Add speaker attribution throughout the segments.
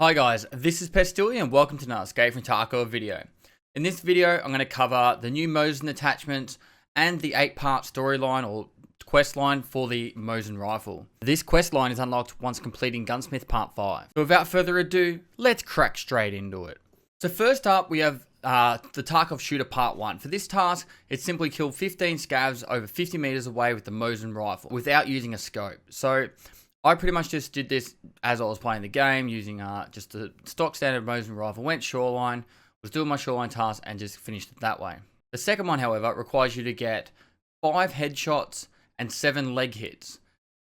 Speaker 1: Hi guys, this is Pestily and welcome to another Escape from Tarkov video. In this video, I'm going to cover the new Mosin attachments and the 8-part storyline or quest line for the Mosin rifle. This quest line is unlocked once completing Gunsmith Part 5. So without further ado, let's crack straight into it. So first up, we have the Tarkov Shooter Part 1. For this task, it's simply kill 15 scavs over 50 meters away with the Mosin rifle without using a scope. So I pretty much just did this as I was playing the game using just a stock standard Mosin rifle, went shoreline, was doing my shoreline task and just finished it that way. The second one, however, requires you to get 5 headshots and 7 leg hits.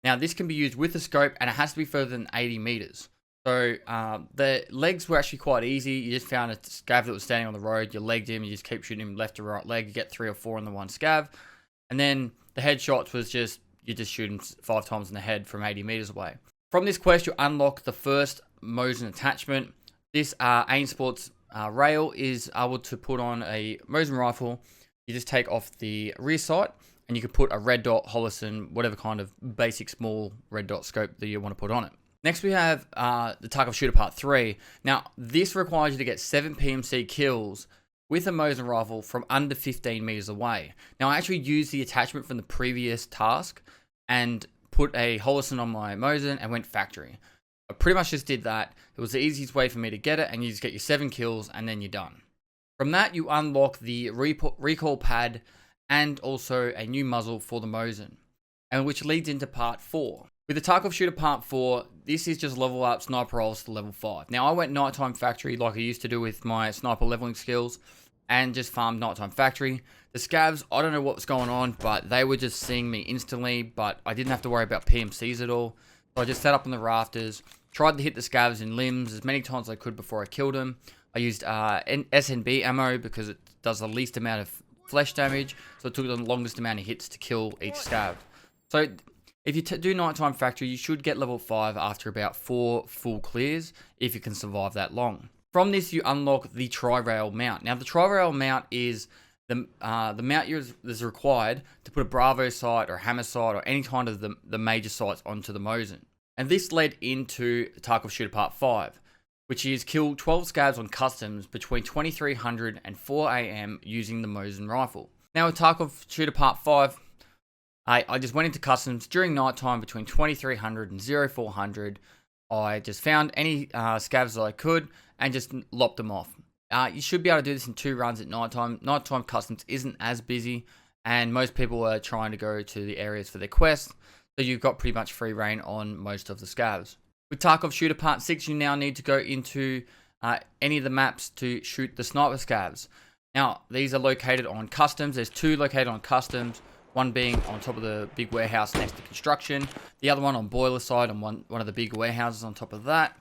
Speaker 1: Now this can be used with a scope and it has to be further than 80 meters. So the legs were actually quite easy. You just found a scav that was standing on the road, you legged him, you just keep shooting him left to right leg, you get 3 or 4 on the one scav. And then the headshots was just, you just shoot him 5 times in the head from 80 meters away. From this quest, you unlock the first Mosin attachment. This AIM Sports rail is able to put on a Mosin rifle. You just take off the rear sight and you can put a red dot, Holosun, whatever kind of basic small red dot scope that you want to put on it. Next we have the Tarkov Shooter Part 3. Now this requires you to get 7 PMC kills with a Mosin rifle from under 15 meters away. Now I actually used the attachment from the previous task and put a Holosun on my Mosin and went factory. I pretty much just did that. It was the easiest way for me to get it, and you just get your 7 kills and then you're done. From that you unlock the recoil pad and also a new muzzle for the Mosin, and which leads into Part 4. With the Tarkov Shooter Part 4, this is just level up sniper rolls to level 5. Now I went nighttime factory like I used to do with my sniper leveling skills and just farmed nighttime factory. The scavs, I don't know what was going on, but they were just seeing me instantly, but I didn't have to worry about PMCs at all. So I just sat up on the rafters, tried to hit the scavs in limbs as many times as I could before I killed them. I used SNB ammo because it does the least amount of flesh damage, so it took the longest amount of hits to kill each scav. So if you do nighttime factory, you should get level 5 after about 4 full clears if you can survive that long. From this, you unlock the Trirail Mount. Now, the Trirail Mount is the mount is required to put a Bravo sight or Hammer sight or any kind of the major sights onto the Mosin. And this led into Tarkov Shooter Part 5, which is kill 12 scavs on customs between 2300 and 4 AM using the Mosin rifle. Now, with Tarkov Shooter Part 5, I just went into customs during nighttime between 2300 and 0400. I just found any scavs that I could and just lopped them off. You should be able to do this in 2 runs at nighttime. Nighttime customs isn't as busy, and most people are trying to go to the areas for their quests, so you've got pretty much free reign on most of the scavs. With Tarkov Shooter Part 6, you now need to go into any of the maps to shoot the sniper scavs. Now, these are located on customs. There's 2 located on customs, one being on top of the big warehouse next to construction, the other one on boiler side and one of the big warehouses on top of that.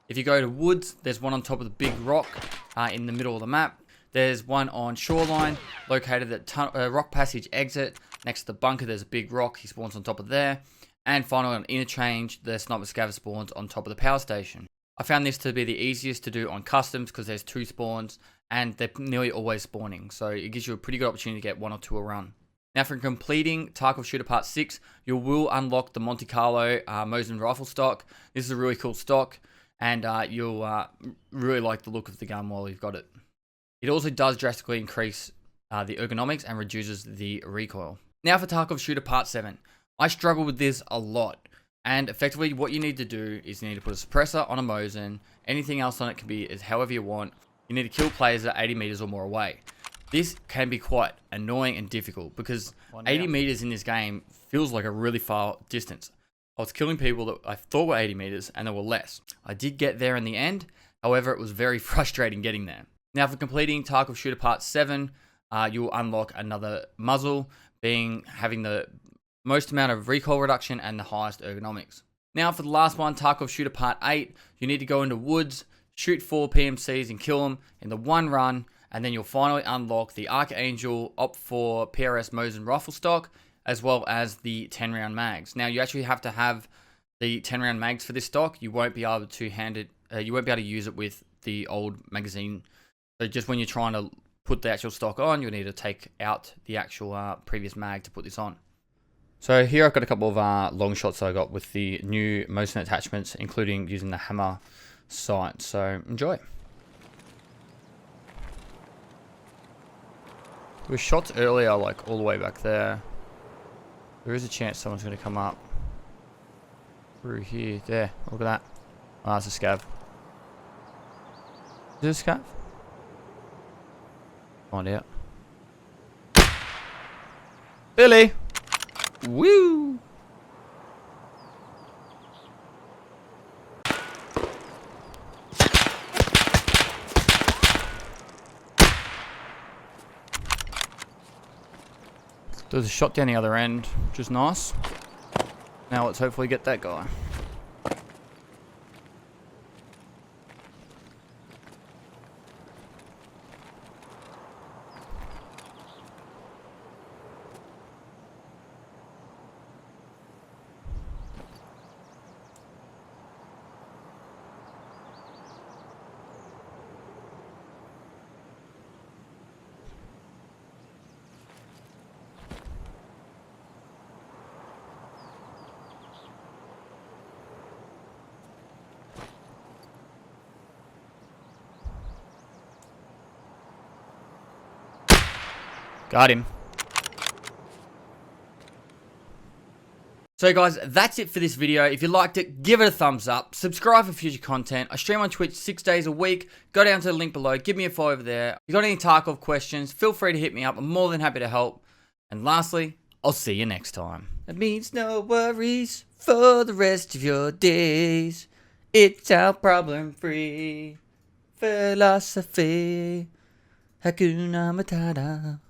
Speaker 1: If you go to woods, there's one on top of the big rock in the middle of the map. There's one on shoreline, located at rock passage exit. Next to the bunker, there's a big rock. He spawns on top of there. And finally, on interchange, the sniper scav spawns on top of the power station. I found this to be the easiest to do on customs because there's 2 spawns and they're nearly always spawning. So it gives you a pretty good opportunity to get 1 or 2 a run. Now, for completing Tarkov Shooter Part 6, you will unlock the Monte Carlo Mosin rifle stock. This is a really cool stock, and you'll really like the look of the gun while you've got it. It also does drastically increase the ergonomics and reduces the recoil. Now for Tarkov Shooter Part 7. I struggle with this a lot, and effectively what you need to do is you need to put a suppressor on a Mosin. Anything else on it can be however you want. You need to kill players at 80 meters or more away. This can be quite annoying and difficult because 80 meters in this game feels like a really far distance. I was killing people that I thought were 80 meters and there were less. I did get there in the end, however it was very frustrating getting there. Now for completing Tarkov Shooter Part 7, you will unlock another muzzle, having the most amount of recoil reduction and the highest ergonomics. Now for the last one, Tarkov Shooter Part 8, you need to go into woods, shoot 4 PMCs and kill them in the 1 run, and then you'll finally unlock the Archangel Op4 PRS Mosin rifle stock, as well as the 10-round mags. Now, you actually have to have the 10-round mags for this stock. You won't be able to you won't be able to use it with the old magazine. So just when you're trying to put the actual stock on, you'll need to take out the actual previous mag to put this on. So here I've got a couple of long shots I got with the new Mosin attachments, including using the hammer sight. So enjoy. There were shots earlier, like all the way back there. There is a chance someone's going to come up through here. There, look at that. Oh, that's a scav. Is it a scav? Find out. Billy! Woo! There's a shot down the other end, which is nice. Now let's hopefully get that guy. Got him. So guys, that's it for this video. If you liked it, give it a thumbs up. Subscribe for future content. I stream on Twitch 6 days a week. Go down to the link below. Give me a follow over there. If you got any Tarkov questions, feel free to hit me up. I'm more than happy to help. And lastly, I'll see you next time. That means no worries for the rest of your days. It's our problem-free philosophy. Hakuna Matata.